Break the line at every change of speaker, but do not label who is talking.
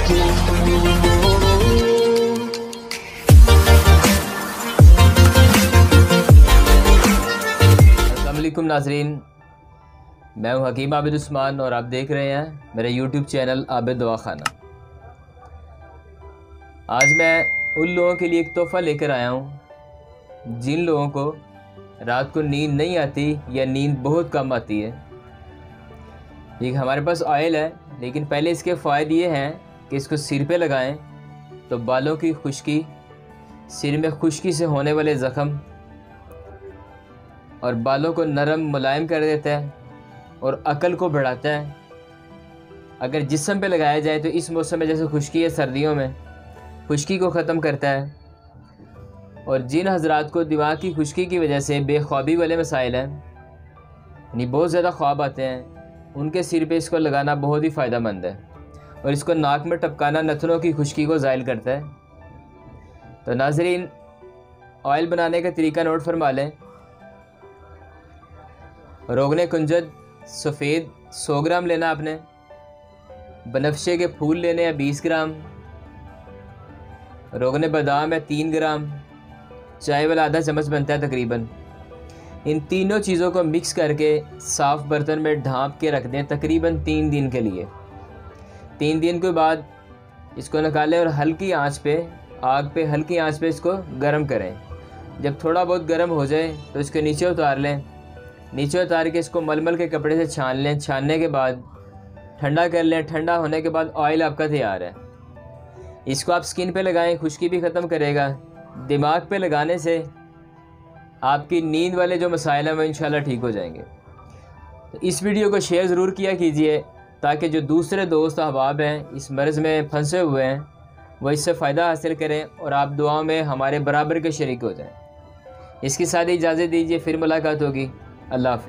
अस्सलामुअलैकुम नाज़रीन, मैं हूं हकीम आबिद उस्मान और आप देख रहे हैं मेरा यूट्यूब चैनल आबिद दवा खाना। आज मैं उन लोगों के लिए एक तोहफ़ा लेकर आया हूं जिन लोगों को रात को नींद नहीं आती या नींद बहुत कम आती है। ये हमारे पास ऑयल है, लेकिन पहले इसके फ़ायदे ये हैं कि इसको सिर पे लगाएं तो बालों की खुश्की, सिर में खुश्की से होने वाले ज़ख़म और बालों को नरम मुलायम कर देता है और अकल को बढ़ाता है। अगर जिस्म पे लगाया जाए तो इस मौसम में जैसे खुश्की है, सर्दियों में खुश्की को ख़त्म करता है। और जिन हजरात को दिमाग की खुश्की की वजह से बेख्वाबी वाले मसाइल हैं, यानी बहुत ज़्यादा ख्वाब आते हैं, उनके सिर पे इसको लगाना बहुत ही फ़ायदेमंद है। और इसको नाक में टपकाना नथनों की खुश्की को ज़ाइल करता है। तो नाज़रीन, ऑयल बनाने का तरीका नोट फरमा लें। रोगने कुंजद सफ़ेद 100 ग्राम लेना आपने, बनफशे के फूल लेने हैं 20 ग्राम, रोगने बादाम है 3 ग्राम, चाय वाला आधा चम्मच बनता है तकरीबन। इन तीनों चीज़ों को मिक्स करके साफ़ बर्तन में ढाँप के रख दें तकरीबन 3 दिन के लिए। 3 दिन के बाद इसको निकालें और हल्की आंच पे, आग पे हल्की आंच पे इसको गर्म करें। जब थोड़ा बहुत गर्म हो जाए तो इसको नीचे उतार लें। नीचे उतार के इसको मलमल के कपड़े से छान लें। छानने के बाद ठंडा कर लें। ठंडा होने के बाद ऑयल आपका तैयार है। इसको आप स्किन पे लगाएं, खुश्की भी ख़त्म करेगा। दिमाग पे लगाने से आपकी नींद वाले जो मसाइल हैं वो इंशाल्लाह ठीक हो जाएंगे। तो इस वीडियो को शेयर ज़रूर किया कीजिए ताकि जो दूसरे दोस्त अहबाब हैं इस मर्ज़ में फंसे हुए हैं वो इससे फ़ायदा हासिल करें और आप दुआ में हमारे बराबर के शरीक हो जाएं। इसके साथ ही इजाज़त दीजिए, फिर मुलाकात होगी। अल्लाह हाफ़िज़।